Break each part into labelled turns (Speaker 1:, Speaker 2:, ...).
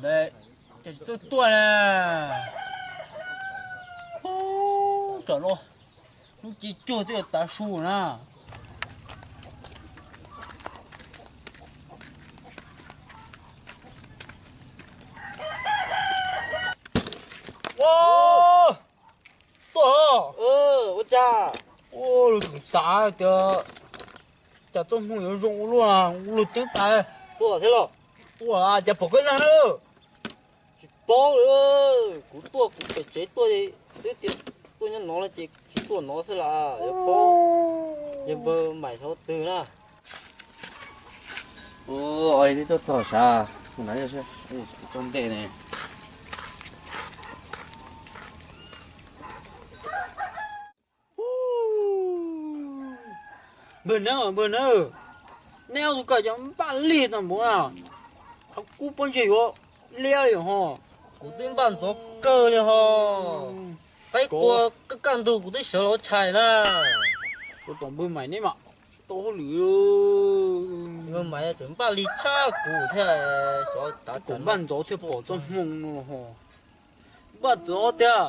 Speaker 1: đấy, cái chỗ tua này, ô, trời ơi, nó chỉ cho cái ta su nè. Ô, tua,
Speaker 2: ôi cha,
Speaker 1: ô, nó sao thế? Chả trông không nhớ rụng luôn à, luôn tiếng tai.
Speaker 2: tua thế nào?
Speaker 1: Ủa, chả bỏ cái nào.
Speaker 2: Bó nữa, cú tua cú phải chế tua đi, tới tiền tua nhân nó là chỉ tua nó sẽ là bó, nhưng bơ mày số từ na.
Speaker 3: Ôi, đi tôi sao? Không nói cho con tệ này.
Speaker 1: Bữa nào, neo tụi cả giống bạn liệt nào muốn à? Không cú bắn chơi vô, leo rồi hả?
Speaker 2: Cú tiếng bàn gió cơ này ho, cái cua cái can đồ cú tiếng sợ nó chạy na.
Speaker 1: Tôi tổng bữa mày nè mà, tôi lừa.
Speaker 2: Nhưng mà mày chuẩn ba lít cha cú thế sợ đã
Speaker 1: Cũng
Speaker 2: chuẩn
Speaker 1: bạn gió thì bỏ trong mông nó hả? Bạn gió thế à?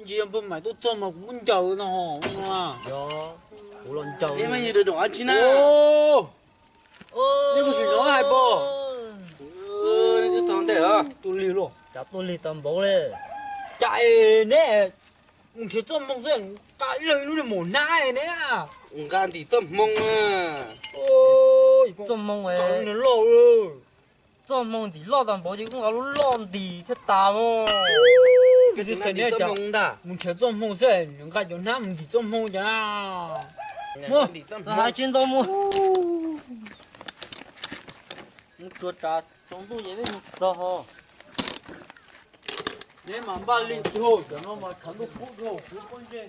Speaker 1: Chị em bữa mày tôi cho mà cũng muốn chờ nó hả?
Speaker 2: Yo, cú lần chầu.
Speaker 3: Em anh được đồ ăn chín à?
Speaker 1: Ô,
Speaker 2: Ô,
Speaker 1: cái gì nó hay bò?
Speaker 3: Đi tôi thằng tệ à?
Speaker 1: Tôi lừa luôn.
Speaker 2: chả tôi lì tầm bố lên.
Speaker 1: Chạy nè, mình chỉ cho mong rằng cái lời nó là một nai nè.
Speaker 3: Gan thì tâm mông à.
Speaker 1: Ôi,
Speaker 2: Trong mong
Speaker 1: cậu
Speaker 2: ấy,
Speaker 1: nó lâu rồi.
Speaker 2: trong mong chỉ lo tầm bố chứ cũng có lúc lo đi thế ta mà.
Speaker 3: Cái chuyện này thì tâm mông đã.
Speaker 1: Mình chỉ cho mong rằng những cái chỗ nào mình chỉ cho mong chứ.
Speaker 3: Gan thì tâm
Speaker 2: Hai
Speaker 3: mông.
Speaker 2: chuyến tôm mua. Nó chuột trà trong tôi vậy mới được ho.
Speaker 1: Nếu mà ba lít thì thôi, cho nó mà thắng được phút rồi, phút con gì.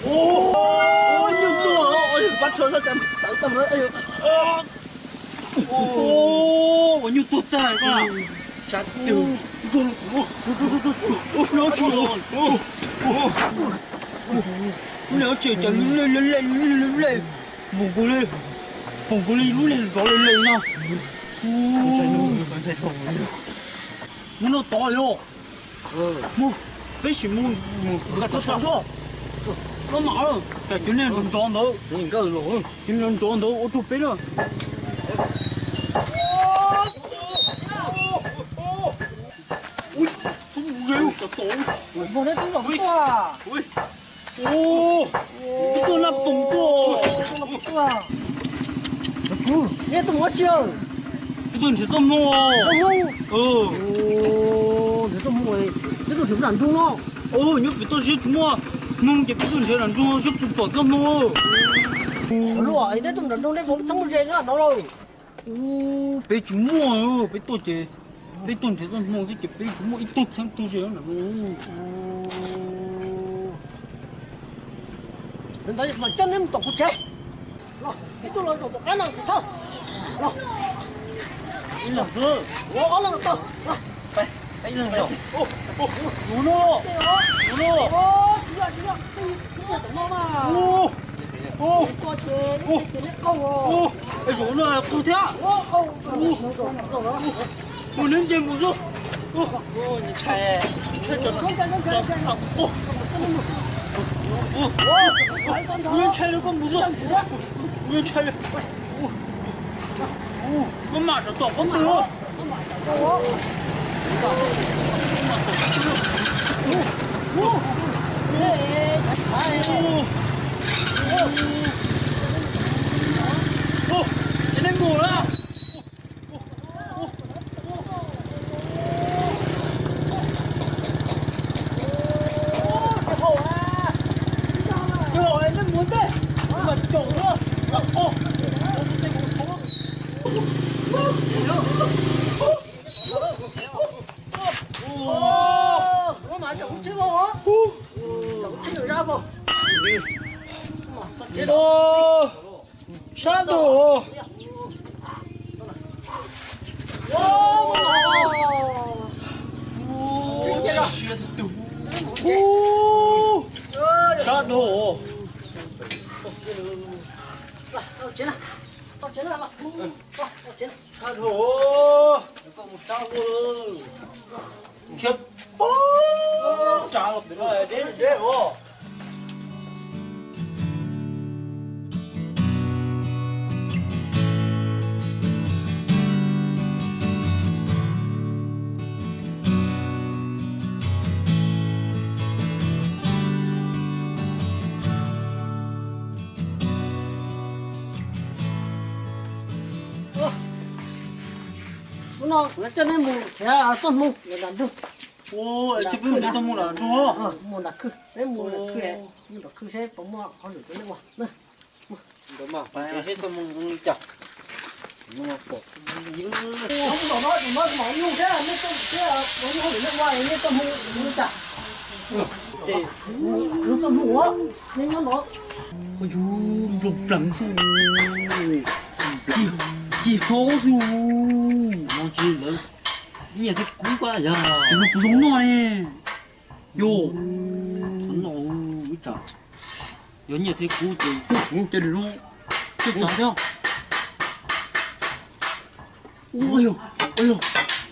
Speaker 1: Ôi, nhiều tuổi ơi, bắt cho nó tầm tầm nữa. Ô, bao nhiêu tuổi ta con à? Sát tiêu. Nó chịu rồi. Nó chịu cho lên. Vùng cô lên rõ lên nào. Nó to rồi. Mua, bây giờ mua, nó sao số? Nó mở rồi, cái chuyện này còn tròn đâu,
Speaker 3: Nhìn cơ rồi.
Speaker 1: chuyện này tròn đâu, ô tô bé rồi. Ui, súng rêu, cả tổ.
Speaker 2: Một đấy cũng giống quá.
Speaker 1: Ui, ô, cái tôi là bùng bò.
Speaker 2: Nghe tôi mất chưa?
Speaker 1: Cái tôi chỉ tôm mua. Ừ.
Speaker 2: Ồ, thế tôi mua thế tôi thiếu làm chung nó.
Speaker 1: Ô, nhớ cái tôi sẽ mua. Mong cái tôi sẽ làm chung, sẽ chụp bỏ tôm mua.
Speaker 2: Rồi, thế tôi làm chung đấy cũng xong một rèn nữa nó rồi.
Speaker 1: Ô, bé chú mua rồi, bé tôi chỉ. Bé tôi chỉ tôm mua, cái bé chú mua ít tốt sang tôi sẽ làm.
Speaker 2: Đến đây mà chân em tổng của chế. Rồi, cái tôi nói rồi tôi cái nào cũng thôi. Rồi.
Speaker 1: Ý là cơ.
Speaker 2: Nó là to. Rồi.
Speaker 1: Ý là cơ. Ô, nó.
Speaker 2: Ô, chưa. Chưa tổng nó mà.
Speaker 1: Ô,
Speaker 2: Có chế, cái này câu rồi.
Speaker 1: ô, cái số nó không thế.
Speaker 2: Ô, rồi đó.
Speaker 1: Một lên trên một số. Ô,
Speaker 3: Ôi, nó chạy.
Speaker 1: nguyên chạy được con một số. Nguyên chạy được. Ô, nó mà nó tổng không được. Ô, cái này ngủ đó. Cái hồ này nó muốn thế. Mà chỗ nữa. Ô, cái này ngủ xuống.
Speaker 4: 我买整只我，整只啥不？
Speaker 1: 这个山东，山东，
Speaker 4: 来，到钱了，到钱了吧？到钱了。
Speaker 1: 山东，铁包，炸了，这我。
Speaker 4: 我这边木，呀，这木，我拿住。
Speaker 1: 哦，这边没这么难做。
Speaker 4: 啊，木拿去，哎，木拿去，木拿去些，帮我好留着那个，那。
Speaker 2: đúng mà phải hết tôm mông chặt nó bột
Speaker 4: Không có nói thì nói mỏng như thế, nó tôm thế, nó không được ngoài, nó tôm mông chặt. Nó tôm múa, nên nó.
Speaker 1: Ôi dồi, lục lặng xuống. Chị khó xuống.
Speaker 2: nó chỉ lớn như thế cú quá giờ
Speaker 1: Chị nó giống nó nè. Yo.
Speaker 2: sẵn nó với chả giống như thế cú thì
Speaker 1: Chơi được không? Chơi chọn theo. Ôi dồi, ôi dồi.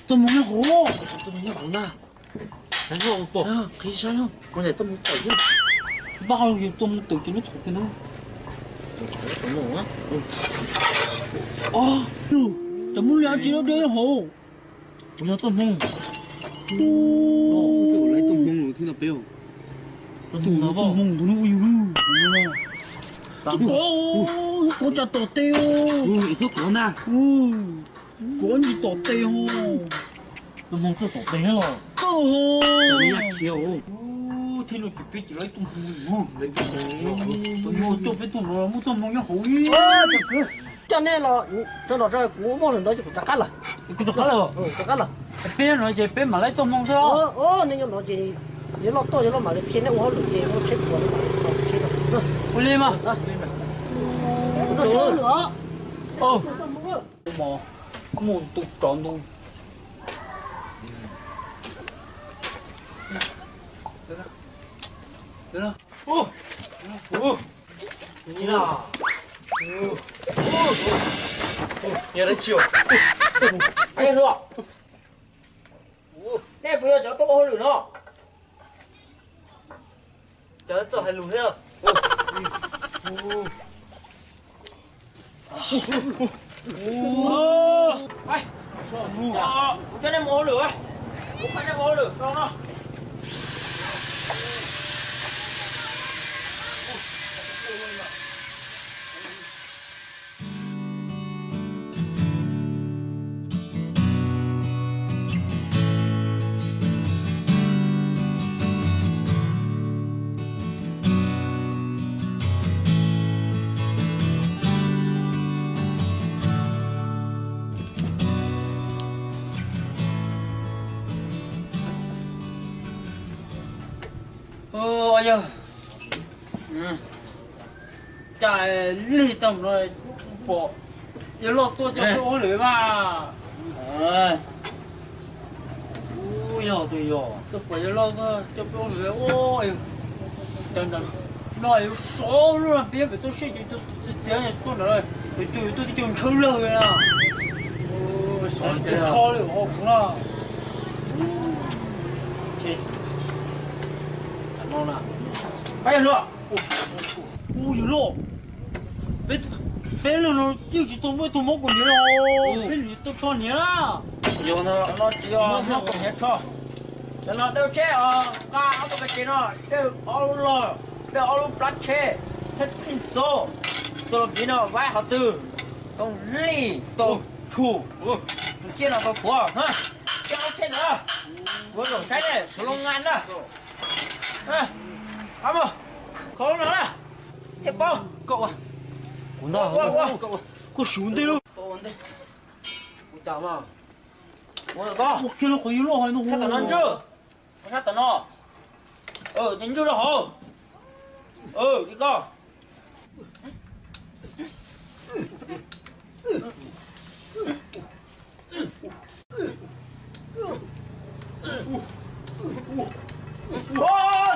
Speaker 1: Tôm mông nó hổ.
Speaker 2: tôm nó hổ na sáng không bột
Speaker 1: Cái sao không?
Speaker 2: con này tôm nó tẩy nhá
Speaker 1: Bao nhiêu tôm tự cho nó thổi cái nó.
Speaker 2: tôm nó á
Speaker 1: Tôm mông nhà chị nó đế hổ.
Speaker 2: nó tôm mông
Speaker 1: Ồ.
Speaker 2: kiểu lấy tôm mông rồi thứ là béo
Speaker 1: Tôm mông tụi nó vui vui. Có chả tổ tiêu.
Speaker 2: ý thức của na
Speaker 1: Có gì tổ tiêu.
Speaker 2: tôm mông chưa tổ bé rồi
Speaker 1: Trời
Speaker 2: đi nhặt chiều
Speaker 1: thì nó chỉ biết chỉ lấy tôm mông. Lấy tôm mông. Tôi vô cho biết tôm mông, mua tôm mông nó hổi.
Speaker 4: Chắc cứ. Cho nên là cho nó ra cú mỗi lần đó chỉ có chắc cắt là.
Speaker 1: Cái đó là.
Speaker 4: Chắc cắt là.
Speaker 1: Bé nói gì bé mà lấy tôm mông sao?
Speaker 4: Nên nó chỉ nếu nó to nó mà cái thiên nó không được gì nó chết của nó chết rồi.
Speaker 1: Ôi lên mà.
Speaker 4: Nó sơ nữa.
Speaker 1: Mà muốn tụt tròn luôn. Được rồi. Nhìn nào. Nhớ đến chiều. Anh rồi. Nè bây giờ cháu có hơi nữa.
Speaker 2: chở cho hay lùi hết
Speaker 1: Ai. Cái này mua lửa. Cái này mua lửa không đó. Ôi giờ chạy lì tầm rồi bỏ giờ lo tôi cho tôi ô lưỡi mà ôi giờ tôi giờ tôi phải lo tôi cho tôi ô lưỡi ôi chân chân nói số luôn biết phải tôi suy nghĩ tôi chỉ là tôi nói tôi đi chơi chơi lời nè ôi sao cái cho lời họ cũng là ngon à bây giờ ui lô bé nó tiêu chỉ tôi mua của nhớ rồi bé lì tôi cho nhớ
Speaker 2: vô
Speaker 1: nó chỉ nó còn nhớ cho nó đâu che cá tôi cái gì nó đâu alo plat che hết tin số tôi chỉ nó vài hạt từ còn lì tôi chủ kia là có của ha cái nó che nữa với đồ sai này số long ngàn đó Cảm ơn. Có nữa nè. Thiệp bao. Cậu à.
Speaker 2: cuốn đó
Speaker 1: Cậu xuống đây luôn.
Speaker 2: cuốn đây 咋嘛？
Speaker 1: 我讲，
Speaker 4: 我给了回了还能
Speaker 1: 他等人住，我他等了。你住就好。你讲。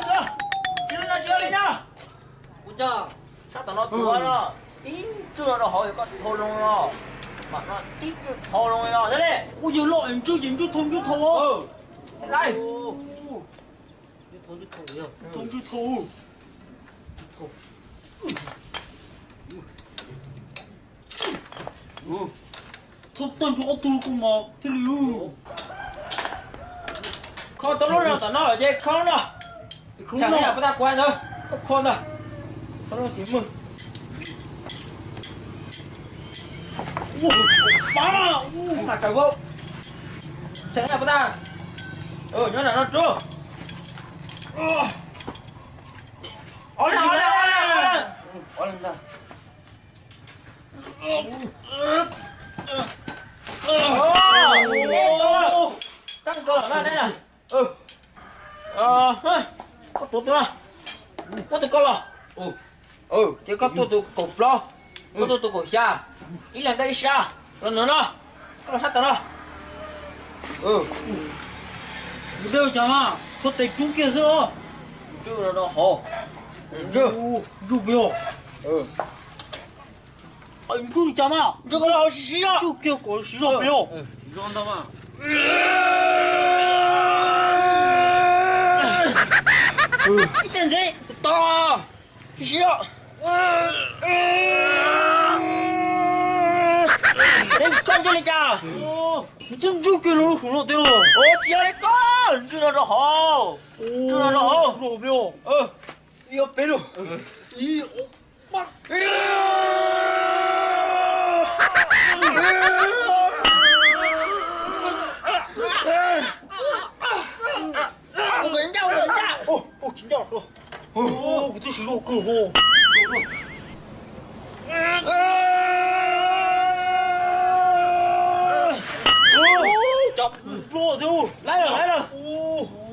Speaker 1: 行，这里呢？
Speaker 2: 我讲，
Speaker 1: 他等到多了，顶住了好有个头龙了，嘛那顶住头龙了，这里。
Speaker 4: 我有了，你就捅就捅哦，
Speaker 1: 来。
Speaker 2: 你捅就捅呀，
Speaker 4: 捅就捅。他等着我多个嘛，这里有。
Speaker 1: 靠等了等到这靠了，想也不大关的，靠的，等了行吗？哇，棒了，那搞不，想也不大，你让他住，好了，ตั้งตัวหน่อยนะก็ตัวละก็ตัวก็ละ这个ตัว狗不了ก็ตัว狗下一两个一下能了ก็ละ下等了
Speaker 4: 你不要讲嘛，他得猪给是哦，
Speaker 1: 这个都好
Speaker 4: 就不要。你助理讲嘛，
Speaker 1: 这个老洗了
Speaker 4: 就给我洗了不要。
Speaker 2: 你装的嘛？
Speaker 1: 一点钟到洗了你看这里家
Speaker 4: 你这就给了说了对了。
Speaker 1: 只要你干这个好这个好
Speaker 4: 不要。
Speaker 1: 要背了人家
Speaker 4: 真的说，我这洗手更好。จับโปรเถอะ
Speaker 1: 来了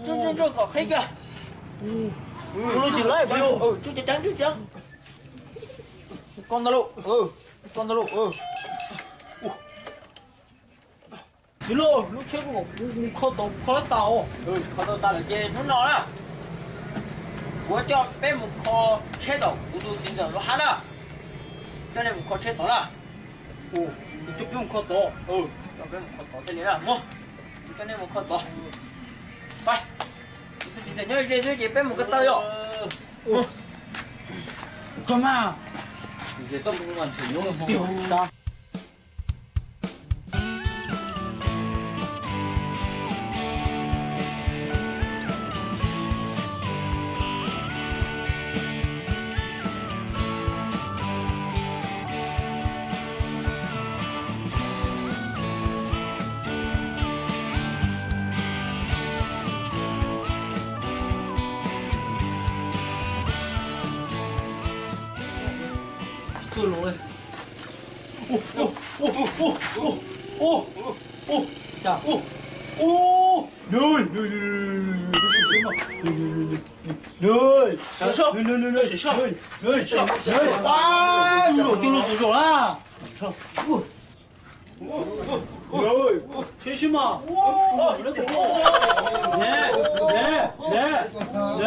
Speaker 1: 这个黑个
Speaker 4: เราจะไล่ไปอยู่
Speaker 1: 就讲讲得路讲得路
Speaker 4: 行了，你听我靠得到哦。
Speaker 1: 靠到大了这弄到了我叫北木靠车道我都盯着路喊了这里靠车道了
Speaker 4: 你就不用靠到。
Speaker 1: 叫北木靠道这里了么这里木靠道快你这北木个道哟
Speaker 4: 干嘛？
Speaker 1: 你这都不完全用的
Speaker 4: 丢啥？这龙嘞！呀！
Speaker 1: 享受
Speaker 4: 哇！又丢了多少啦？谢谢嘛！来！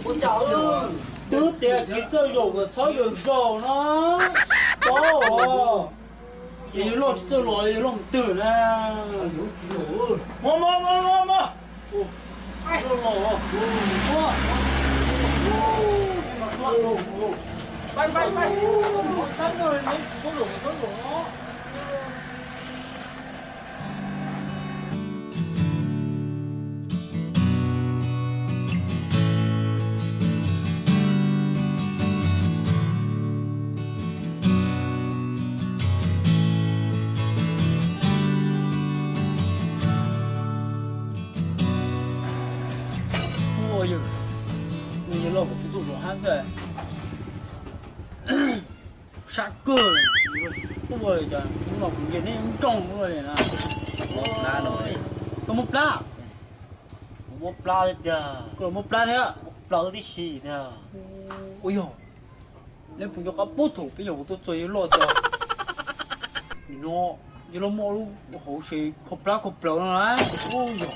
Speaker 2: 我找了。
Speaker 4: 都得给这肉个草有肉呢，哦，也有肉这肉也弄得呢，
Speaker 1: 么，
Speaker 4: 哎，肉
Speaker 1: 拜，
Speaker 4: 三个人没吃肉。你老婆不做罗汉噻？ sát cơ tôi vừa giờ cũng là cũng nên trong rồi nè
Speaker 3: lá rồi
Speaker 4: có một lá
Speaker 2: một pla đấy à
Speaker 4: có một lá thế ạ
Speaker 2: pla thì xì thế à
Speaker 4: ôi dồi nên cũng cho các bố thủ bây giờ tôi chơi lo cho nó giờ nó mua luôn hậu sĩ khóc lá nó đấy ôi dồi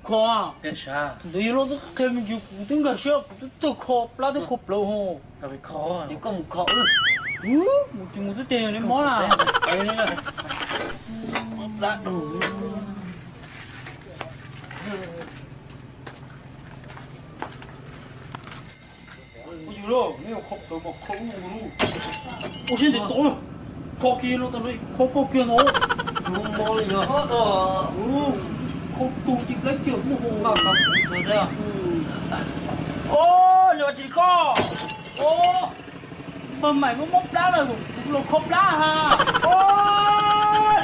Speaker 4: khó
Speaker 3: cái sao
Speaker 4: tôi giờ nó thêm mình chịu cũng tính cả shop tôi khóc lá tôi khóc lâu hồ
Speaker 3: tao phải khó
Speaker 2: chỉ có một khẩu
Speaker 4: một chừng một số tiền đến món nào
Speaker 2: ấy nữa
Speaker 3: lá đủ
Speaker 4: ôi dồi ôi nếu khóc lâu mà khóc luôn ôi xin để tôi khó kia nó tao nói khó có kia nó
Speaker 2: không mua gì nữa
Speaker 4: khó tu chỉ lấy kiểu mua
Speaker 2: không không rồi thế à
Speaker 1: ô nhờ chị kho ô
Speaker 4: mà mày mới móc đá rồi cũng là khóc đá ha
Speaker 1: ô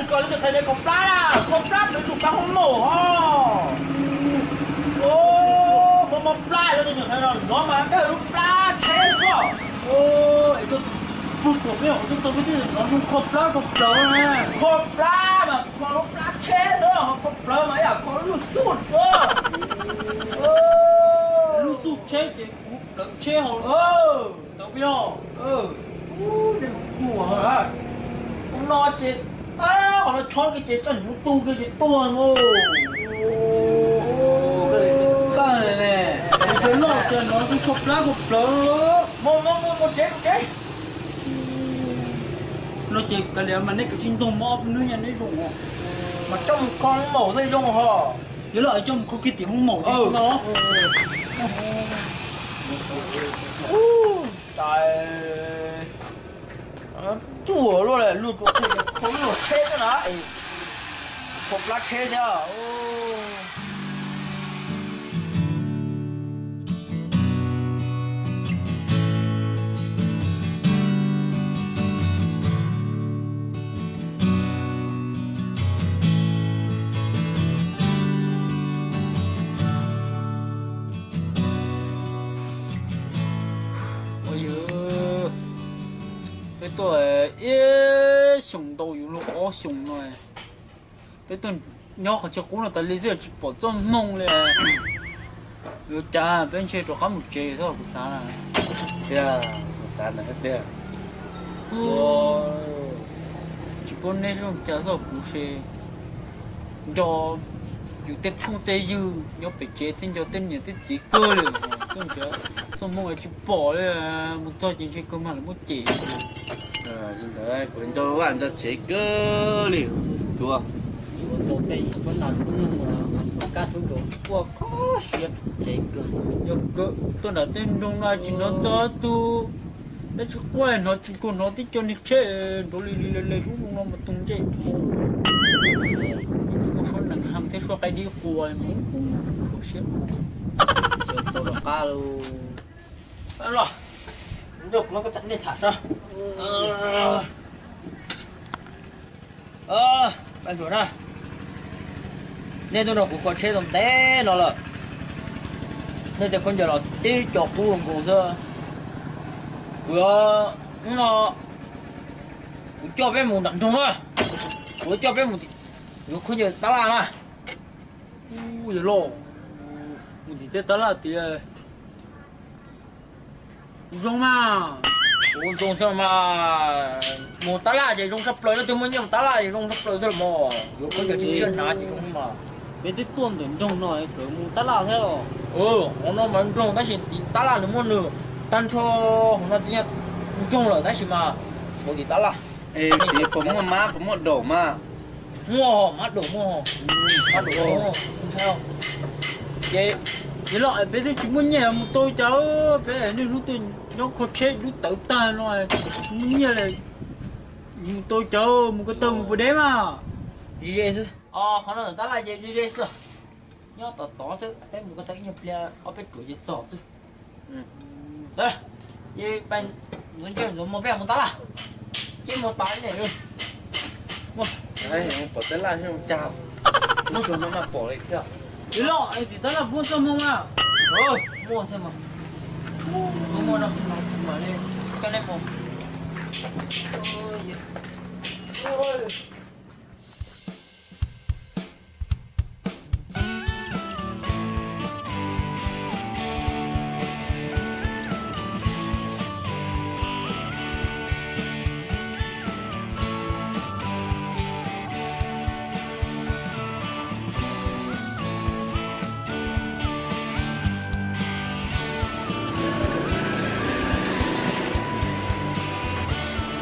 Speaker 1: còn lúc thầy đây cọp lá để chụp cá không nổ ha ô một lá cho tôi nhận thấy rồi nó mà cái lúc lá thế quá
Speaker 4: ôi cái bút của cái họ tôi biết nó không khóc lá nè
Speaker 1: cọp lá mà còn lúc lá thế nữa cọp lá mà à có lúc sụt cơ
Speaker 4: lúc sụp chết thì cũng đừng chết họ tao biết
Speaker 1: đừng đùa hả không nói chết à còn nó cho cái chết cho những tu cái chết tuần ô
Speaker 4: cái này nè cái lọ cho nó không khóc lá
Speaker 1: một chết
Speaker 4: nó chỉ cái này mà nó cái sinh tồn mọc nó nhận nó rụng
Speaker 1: mà trong con mổ dây rong hả
Speaker 4: cái lợi trong có cái tiếng không mổ gì nó
Speaker 1: trời chùa luôn này luôn chỗ này không được chết nữa đấy cọp lá chết chưa
Speaker 4: cái tuổi ít熊都有了好熊了，cái tuổi nhỏ họ chưa cũng là tại lý do chỉ bỏ trong môngเลยrồi cha bên chơi cho cả một chơi thôi cũng sao là
Speaker 3: chưa sao là hết chưa
Speaker 4: chỉ có nên dùng cha rồi cũng sẽ choอยู่เต็มทุ่งเตยูยกไปเจตินยกเต็นเนี่ยติดจีเกอเลยต้องเจอสมมติว่าจะปล่อยเลยมันจะจริงๆก็มันมันเจ๋ง
Speaker 3: nhưng đấy của tôi bạn cho chế cơ liều chùa
Speaker 2: một cái phân là phân mà cá số chỗ qua khó xịt chạy cường
Speaker 4: 有个ตัวนั้นเต้นตรงนั้นจินเราจะตัวแล้วจะกล้วยเนาะจินกูเนาะที่จนนี่เช่ตัวลีลีเลยรู้ลงมาตุ้งเจ๊กูชวนหนังทำที่ช่วยใครดีกว่ามั้งกูเชื่อ
Speaker 2: tôi là cá luôn
Speaker 1: ăn rồi được nó có tận để thả ra bạn rồi nè nên tôi nó cũng có chế đồng té nó là nên thì con giờ là tí chọc cu lòng cổ xưa vừa nó cũng cho bé mù đặng trong thôi vừa cho bé mù thì vừa không giờ ta làm à
Speaker 4: ui lô một tí tết là tí rong mà
Speaker 1: ủa rong sao mà mù ta là gì rong sắp lời nó tôi mới nhầm ta là gì rong sắp lời rồi mà vừa không giờ chỉ chân nào chỉ rong mà
Speaker 2: bé tí tuần đến trong nói cỡ mu ta là thế rồi
Speaker 1: nó mà rong ta chỉ ta là nó muốn nữa tan cho nó chỉ rong là ta chỉ mà một tí ta là
Speaker 3: ê thìผมมาม้าผมมาโดมา
Speaker 1: mua mắt đổ mua mắt đổ không sao
Speaker 4: vậy vậy lại bé thì chỉ muốn nhà một tôi cháu bé nên lúc tôi nó khó chết lúc tự tay rồi muốn nhà là một tôi cháu một cái tôm một đếm à
Speaker 1: gì chứ khả năng ta là gì chứ nhớ tỏ tỏ chứ cái một cái thấy nhập là ở bên chuột gì tỏ chứ đây vậy bạn muốn chơi rồi một bé một ta là chứ một tái này luôn
Speaker 3: đấy ông bỏ tới lại không chào nó cho nó mà bỏ lại theo
Speaker 4: vậy lại thì ta là buôn tôm không à
Speaker 1: mua xem mà mua đâu mà lên cái này một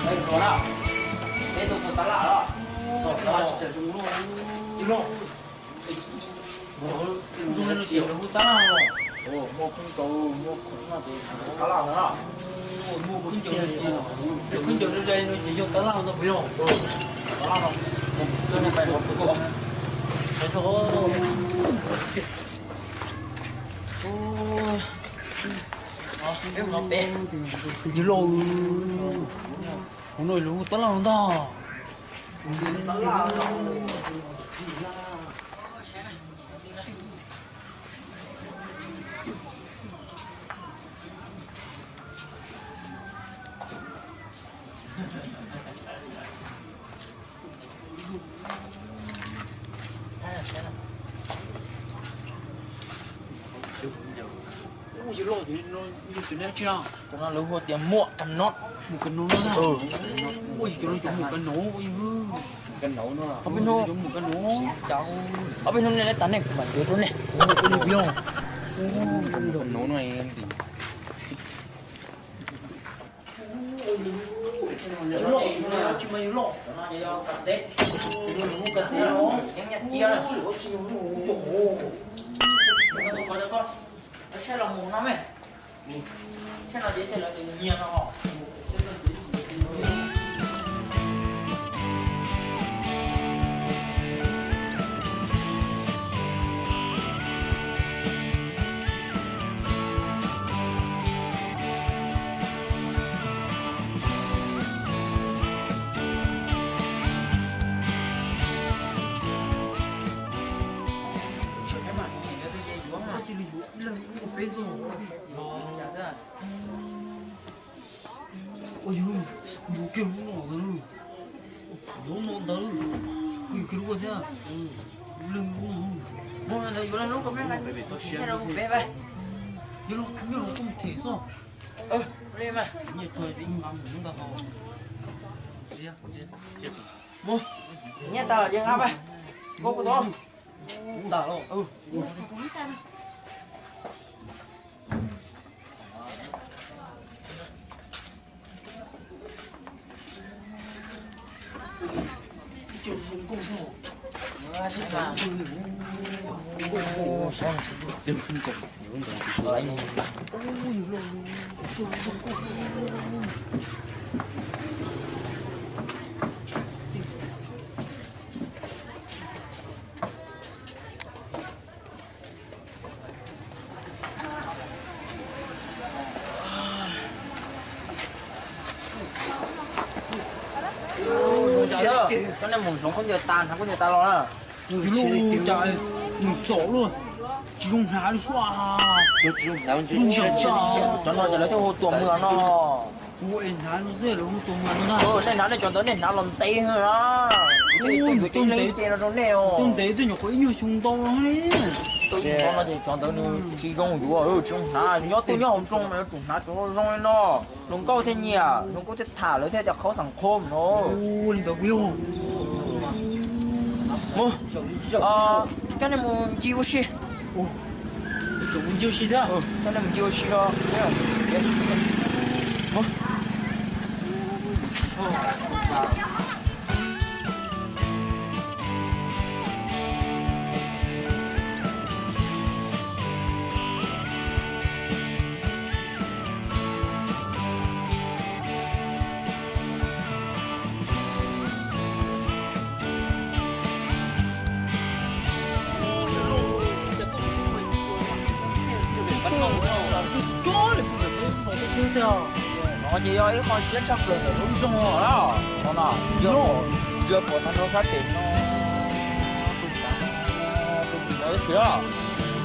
Speaker 1: đây có nào đây tôi ta lạ đó rồi ta chỉ chơi chung luôn chứ đâu chung lên nó nhiều nó ta nào rồi mua không cầu mua không là gì ta lạ nữa mua không chơi gì không chơi đây nó chỉ cho ta lạ thôi biết không ta lạ không cái này phải học của cô cái số em nó bé dữ lô con nồi lú tao làm đó ui dữ lô thì nó như thế này chưa con nó lú tiền muộn cầm nót một cái nấu nữa ui cái nó giống một cái nấu ui
Speaker 3: cái nấu nó
Speaker 1: ở bên nó
Speaker 4: giống một cái nấu
Speaker 1: cháu ở bên nó này tán này của bạn được luôn này cái này biết không
Speaker 3: cái nấu này em thì
Speaker 1: lộ chứ mấy lộ nó cho cà tết nó mua cà tết nó nhặt nhặt kia này con nó sẽ là một năm ấy sẽ là đến thì là nhiều nó
Speaker 4: chỉ lý lần một cái rồi ôi ơi nó kêu nó đó cái lúc thế lần
Speaker 1: mua rồi vô lúc có mấy cái cái đâu bé vậy
Speaker 4: như nó không thể sao
Speaker 1: lên mà
Speaker 4: như trời đi mà muốn đào hậu
Speaker 1: mua nhét tao là riêng áp vậy có cái đó
Speaker 4: đào đâu
Speaker 1: 就是工作。是吧？đừng
Speaker 3: không cần
Speaker 1: 来你吧。cái này mùng sống không giờ tàn không có giờ ta lo à
Speaker 4: luôn trời rõ luôn chỉ dùng há đi xoa
Speaker 3: chú làm chú
Speaker 1: cho nó giờ lấy theo tuồng mưa nó
Speaker 4: ôi há nó dễ là tôm mà nó
Speaker 1: nên nó cho tới nên nó làm tê hơn đó tôm tế nó neo
Speaker 4: tôm tế tôi nhỏ có nhiều súng to đấy
Speaker 1: con nó thì chọn tới nó chỉ rong rúa ở trong há nhớ tôi nhớ không trong mà trong há cho nó rong nó lồng câu thế nhỉ lồng câu thế thả lấy thế cho khó sẵn khôm nó
Speaker 4: ôi tao biết không
Speaker 1: mua cái này mua chiêu xí
Speaker 4: chỗ mình chưa xí đó
Speaker 1: cái này mình chiêu xí đó mua nó chỉ có con xếp sắc lượng ở đúng trong họ đó nó nào chưa có thằng nó phát triển nó tôi chỉ nói sửa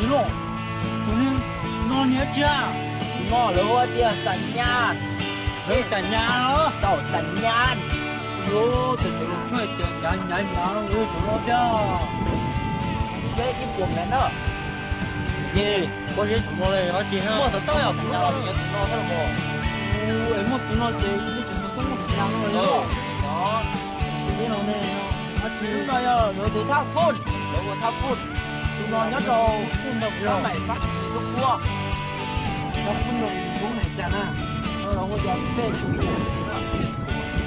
Speaker 4: đi luôn tụi nó nhớ chưa
Speaker 1: nó lỡ tiền sẵn nha
Speaker 4: Lấy sàn nhà đó.
Speaker 1: tàu sẵn nhan.
Speaker 4: Yo, từ chỗ nó thuê tiền nhà ơi, chỗ nó đó.
Speaker 1: Cái buồn này đó.
Speaker 4: Gì? Có gì sống nó này nó chỉ ha.
Speaker 1: Mua sao tôi à? Nó sao mà.
Speaker 4: Em mất tụi nó chơi, đi chỗ nó tung một nhà nó rồi.
Speaker 1: Đó.
Speaker 4: Cái nó này nó chỉ
Speaker 1: Đúng rồi à, rồi từ tháp phun. Rồi từ tháp phun. Tụi nó nhớ đồ phun độc ra mày phát lúc cua.
Speaker 4: nó phun được cũng này chả na.
Speaker 1: Nó có dám phê chủ nghĩa.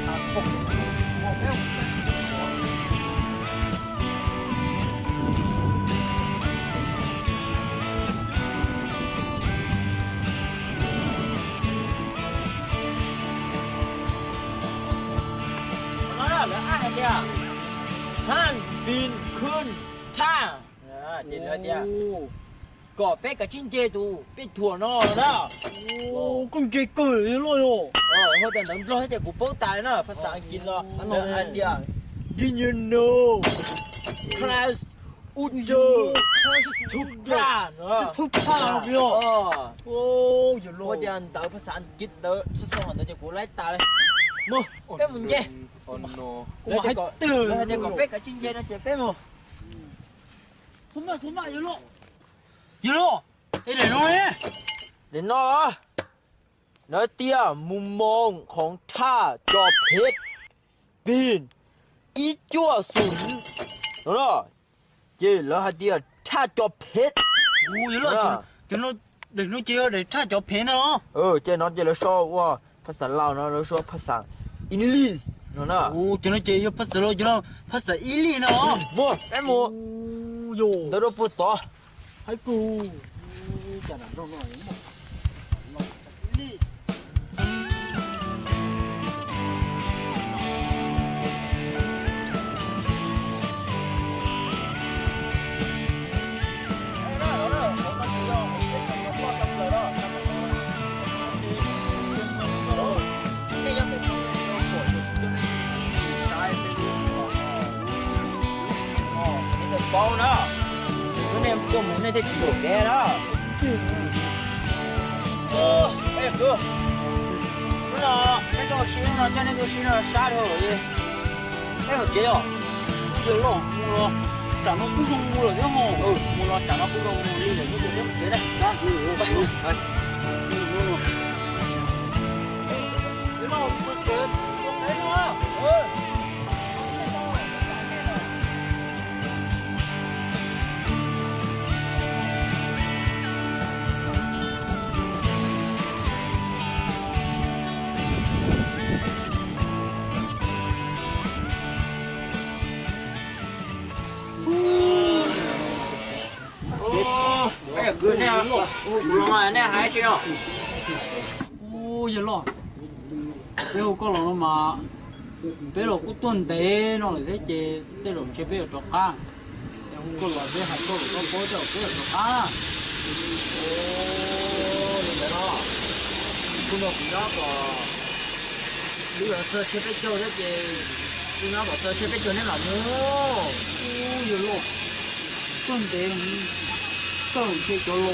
Speaker 1: Tháp phun. Một cái. Nó là ai kìa? Han bin khun cha. Chị nói chưa? Có bé cả chín chế tù, bé thua nó đó.
Speaker 4: Con chơi cười rồi yo.
Speaker 1: Hồi tiền đừng lo hết của bố tài nó, phát sáng chín lo. Anh đi à? Do you know? Class Ujo, Class Tupra.
Speaker 4: Tupra yo. Ô, giờ
Speaker 1: Hồi tiền đỡ phát sáng chín đỡ, xuất xong hẳn đỡ cho của lấy tài. Mua, bé mình chê.
Speaker 3: Oh no.
Speaker 1: Lấy cho có bé cả chín chế nó chê bé mua.
Speaker 4: Thuma giờ lo. Giờ lo. Đây để nói á.
Speaker 1: เดี๋ยวน้อน้อยเตี้ยมุมมองของท่าจอบเพชรบินอีจั่วสุนน้อเจแล้วฮะเตี้ยท่าจอบเพชร
Speaker 4: Ô, giờ lo cho nó để nó chơi để tha cho phê nó.
Speaker 1: เจน้องเจแล้วชอบว่าภาษาลาวเนาะแล้วชอบภาษาอังกฤษเนาะ
Speaker 4: Ô, cho nó chơi phát sợ lo cho nó phát sợ ý lý nó.
Speaker 1: มัวแม่มัว
Speaker 4: Ô, yo.
Speaker 1: เดี๋ยวเราพูดต่อ
Speaker 4: Hai cô. Chả làm đâu nói mà. Nó ý lý.
Speaker 1: 包呢，昨天过门那些酒店了。哎哥，不是啊，那个新了，在那个新了沙头也，哎呦姐哟，
Speaker 4: 有了，木了，长到不中木了的吼。
Speaker 1: 木了长到不中木里了，就这别的。
Speaker 4: 啥？哎，
Speaker 1: 别让我不觉得我来了。哎，哥，那我那还行。
Speaker 4: ô giờ lo bây giờ có lo mà bây giờ có tuần tế nó lại thế chế thế rồi chế bây giờ trọc cá không có lo bây giờ có bố cho bây giờ trọc cá
Speaker 1: cũng được cũng có bây giờ sơ chế bây giờ thế thì cũng nó bảo sơ chế bây giờ nên là
Speaker 4: ô giờ lo tuần tế sao chế cho lo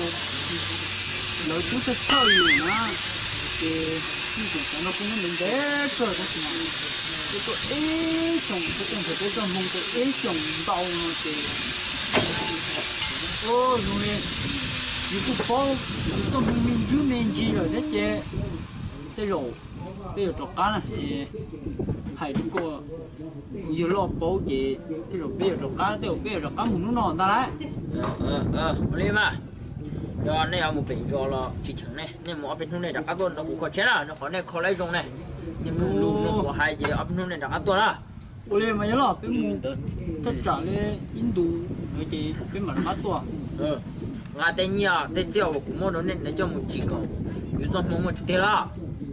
Speaker 4: lợi chú sẽ sao gì nữa thì chúng nó cũng nên để cơ đó mà cái chỗ ấy trồng cái trồng mông cái ấy trồng đau nó thì ô rồi những cái phố trong mình chú mình chỉ rồi đấy chứ thế rồi bây giờ trồng cá này thì hay đúng cô giờ lo bố gì thế rồi bây giờ trồng cá muốn nó ngon ta đấy
Speaker 1: lên mà giờ này một bình rồi là chỉ chẳng này nên một bên này đặt cá tuần nó cũng có chết là nó có này có lấy dùng này nhưng mà luôn nó có hai gì ở bên này đặt cá tuần à
Speaker 4: oleh mày lo bên mu tất cả lên Indo người chị bên mặt cá tuần
Speaker 1: ngã tên nhà tên chiều cũng mua nó nên để cho một chỉ còn ví dụ một thế là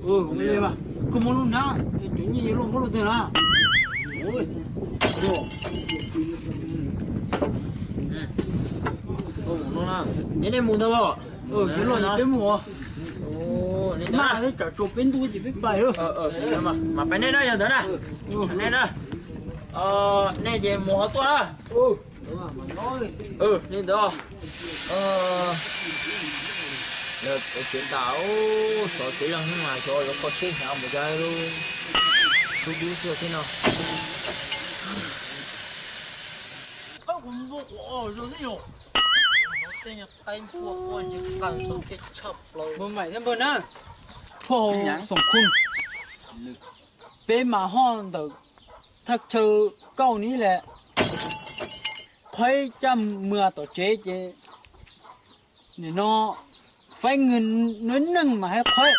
Speaker 4: oleh mà cứ mua luôn nhá chuyện gì luôn mua luôn thế là ôi
Speaker 1: nên em mua đâu
Speaker 4: cái lo gì bên mua
Speaker 1: nên
Speaker 4: mà
Speaker 1: đó
Speaker 4: cái trả chụp bên tôi chỉ biết bài thôi
Speaker 1: mà phải nên đó giờ đó nè nên đó nên gì mua hếtตัวđó nên đó Được, chuyện tao sợ chỉ lần nhưng mà rồi có chuyện nào mà ra luôn. Tôi biết chưa thế nào.
Speaker 4: Không có rồi thế nhỉ?
Speaker 2: Tên nhà tay của con chỉ cần tôi cái chập rồi.
Speaker 4: Bữa mày thêm bữa nữa. Phô sòng khun. Bé mà hòn được thật sự câu ní là khoai trăm mưa tổ chế chứ. Để nó phải ngừng nói nâng mà hay khoai.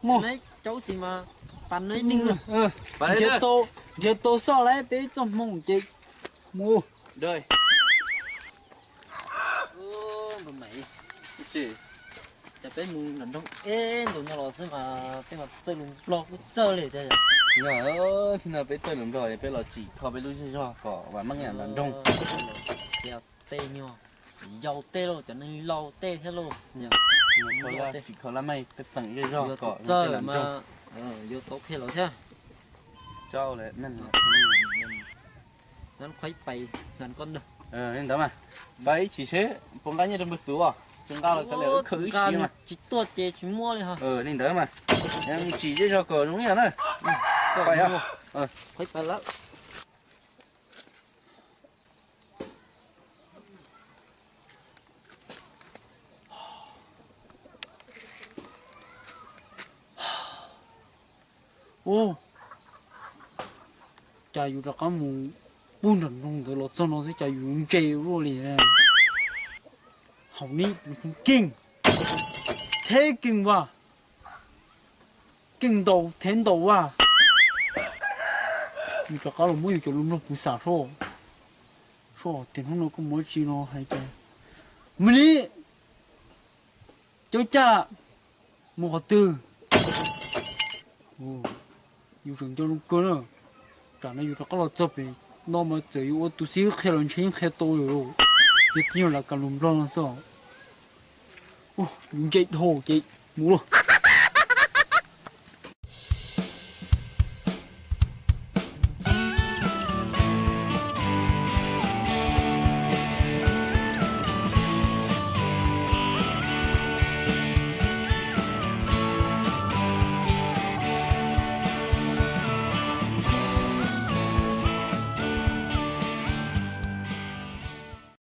Speaker 4: Mua.
Speaker 2: Đấy cháu chỉ mà bàn đấy ninh rồi.
Speaker 3: Bạn đấy
Speaker 4: Giờ tôi so lại bé trong mông chị. Mua.
Speaker 3: Đây.
Speaker 2: Bà mày.
Speaker 3: Chị.
Speaker 2: Chả bé mùng lần đông ê đồ nhà lò mà bé mà chơi lùng lò cũng chơi lại chơi.
Speaker 3: Nhỏ ơi, thì nào bé tôi lắm rồi, bé là chỉ khó bé lui cho cỏ và mắc nhàn lần đông.
Speaker 2: Đeo tê nhau. Dầu tê luôn, cho nên lâu tê thế luôn.
Speaker 3: Khó là chỉ khó là mày, bé phẳng cái cho cỏ
Speaker 2: chơi
Speaker 3: lần
Speaker 2: mà
Speaker 3: đông.
Speaker 2: vô tốt thế rồi thế.
Speaker 3: Cho lại mình.
Speaker 2: Nó khuấy bày gần con được.
Speaker 3: Nên đó mà. Bấy chỉ thế, phong cá như đâm bớt xuống à. Chúng ta là cái lều khử xí mà.
Speaker 2: Chỉ tuột chè chỉ mua đi hả?
Speaker 3: Nên đó mà. Em chỉ cho cỏ đúng nhỉ đấy. Phải không?
Speaker 2: Khuấy bày lắm.
Speaker 4: Ô. Chả dù là cái mù buôn rần rung từ lọt cho nó sẽ chả dù chè luôn liền. Hầu ní cũng kinh. Thế kinh quá. Kinh đầu thiên đầu à. Dù cho cái là mỗi chỗ luôn nó cũng xả số. Số tiền không nó cũng mỗi chi nó hay chơi. Mình đi. Cháu cha. Một từ. Ồ. Dù rằng cho nó cơ nữa. Trả nó dù cho cái là chấp về. Nó mà chỉ yếu tụ sĩ khai lần trên khai tôi rồi. Biết nhiều là cả lùm lo là sao. Ồ, chạy hồ chạy. Mua luôn.